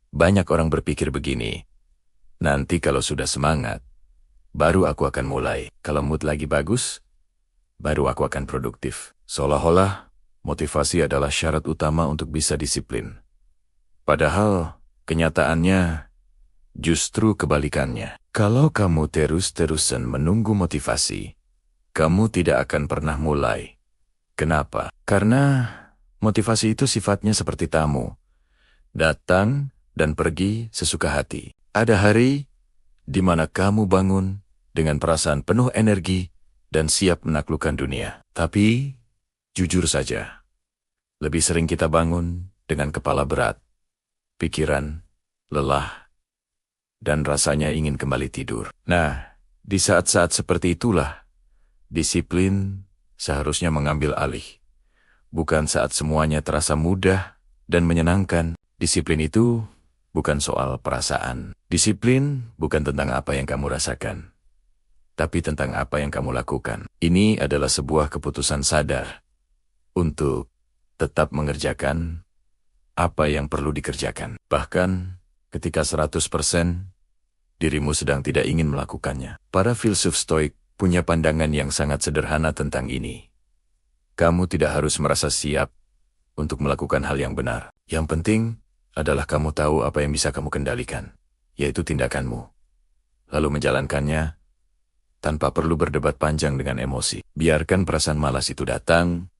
Banyak orang berpikir begini, nanti kalau sudah semangat, baru aku akan mulai. Kalau mood lagi bagus, baru aku akan produktif. Seolah-olah, motivasi adalah syarat utama untuk bisa disiplin. Padahal, kenyataannya justru kebalikannya. Kalau kamu terus-terusan menunggu motivasi, kamu tidak akan pernah mulai. Kenapa? Karena motivasi itu sifatnya seperti tamu. Datang dan pergi sesuka hati. Ada hari di mana kamu bangun dengan perasaan penuh energi dan siap menaklukkan dunia. Tapi, jujur saja, lebih sering kita bangun dengan kepala berat, pikiran lelah, dan rasanya ingin kembali tidur. Nah, di saat-saat seperti itulah, disiplin seharusnya mengambil alih. Bukan saat semuanya terasa mudah dan menyenangkan. Disiplin itu bukan soal perasaan. Disiplin bukan tentang apa yang kamu rasakan, tapi tentang apa yang kamu lakukan. Ini adalah sebuah keputusan sadar untuk tetap mengerjakan apa yang perlu dikerjakan. Bahkan ketika 100% dirimu sedang tidak ingin melakukannya. Para filsuf stoik punya pandangan yang sangat sederhana tentang ini. Kamu tidak harus merasa siap untuk melakukan hal yang benar. Yang penting adalah kamu tahu apa yang bisa kamu kendalikan, yaitu tindakanmu. Lalu menjalankannya tanpa perlu berdebat panjang dengan emosi. Biarkan perasaan malas itu datang,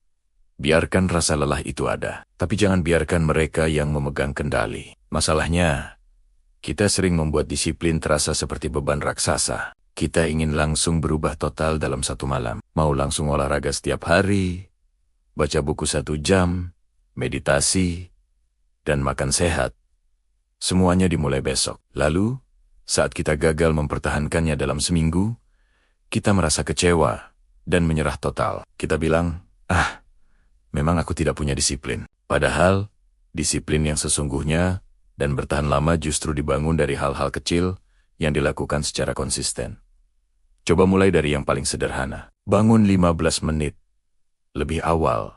biarkan rasa lelah itu ada. Tapi jangan biarkan mereka yang memegang kendali. Masalahnya, kita sering membuat disiplin terasa seperti beban raksasa. Kita ingin langsung berubah total dalam satu malam. Mau langsung olahraga setiap hari, baca buku 1 jam, meditasi, dan makan sehat. Semuanya dimulai besok. Lalu, saat kita gagal mempertahankannya dalam seminggu, kita merasa kecewa dan menyerah total. Kita bilang, memang aku tidak punya disiplin. Padahal, disiplin yang sesungguhnya dan bertahan lama justru dibangun dari hal-hal kecil yang dilakukan secara konsisten. Coba mulai dari yang paling sederhana. Bangun 15 menit lebih awal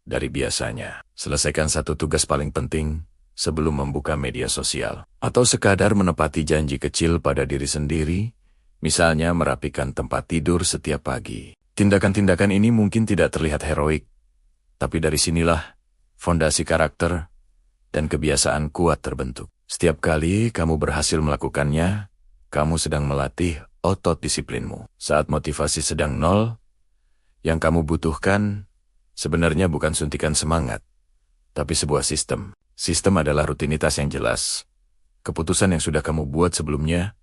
dari biasanya. Selesaikan satu tugas paling penting sebelum membuka media sosial. Atau sekadar menepati janji kecil pada diri sendiri, misalnya merapikan tempat tidur setiap pagi. Tindakan-tindakan ini mungkin tidak terlihat heroik, tapi dari sinilah fondasi karakter dan kebiasaan kuat terbentuk. Setiap kali kamu berhasil melakukannya, kamu sedang melatih otot disiplinmu. Saat motivasi sedang nol, yang kamu butuhkan sebenarnya bukan suntikan semangat, tapi sebuah sistem. Sistem adalah rutinitas yang jelas. Keputusan yang sudah kamu buat sebelumnya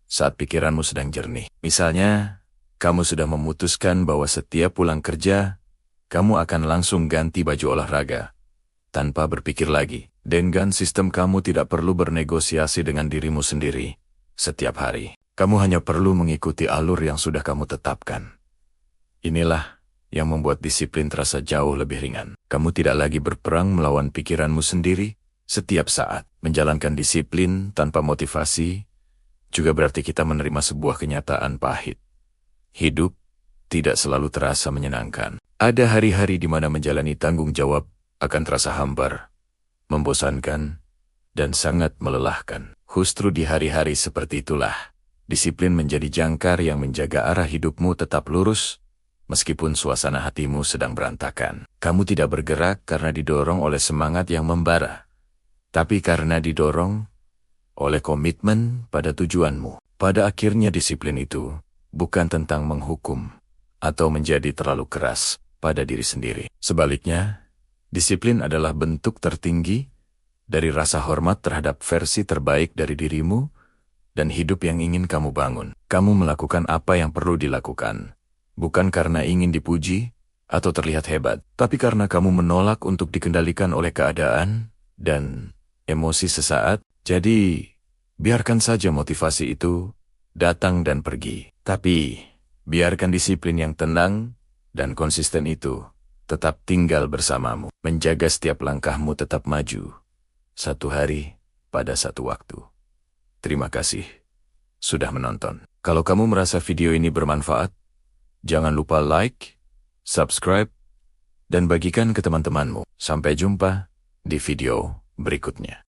saat pikiranmu sedang jernih. Misalnya, kamu sudah memutuskan bahwa setiap pulang kerja, kamu akan langsung ganti baju olahraga, tanpa berpikir lagi. Dengan sistem kamu tidak perlu bernegosiasi dengan dirimu sendiri. Setiap hari, kamu hanya perlu mengikuti alur yang sudah kamu tetapkan. Inilah yang membuat disiplin terasa jauh lebih ringan. Kamu tidak lagi berperang melawan pikiranmu sendiri setiap saat. Menjalankan disiplin tanpa motivasi juga berarti kita menerima sebuah kenyataan pahit. Hidup tidak selalu terasa menyenangkan. Ada hari-hari di mana menjalani tanggung jawab akan terasa hambar, membosankan, dan sangat melelahkan. Justru di hari-hari seperti itulah, disiplin menjadi jangkar yang menjaga arah hidupmu tetap lurus, meskipun suasana hatimu sedang berantakan. Kamu tidak bergerak karena didorong oleh semangat yang membara, tapi karena didorong oleh komitmen pada tujuanmu. Pada akhirnya disiplin itu bukan tentang menghukum atau menjadi terlalu keras pada diri sendiri. Sebaliknya, disiplin adalah bentuk tertinggi dari rasa hormat terhadap versi terbaik dari dirimu dan hidup yang ingin kamu bangun. Kamu melakukan apa yang perlu dilakukan, bukan karena ingin dipuji atau terlihat hebat, tapi karena kamu menolak untuk dikendalikan oleh keadaan dan emosi sesaat. Jadi, biarkan saja motivasi itu datang dan pergi. Tapi, biarkan disiplin yang tenang dan konsisten itu tetap tinggal bersamamu, menjaga setiap langkahmu tetap maju, satu hari pada satu waktu. Terima kasih sudah menonton. Kalau kamu merasa video ini bermanfaat, jangan lupa like, subscribe, dan bagikan ke teman-temanmu. Sampai jumpa di video berikutnya.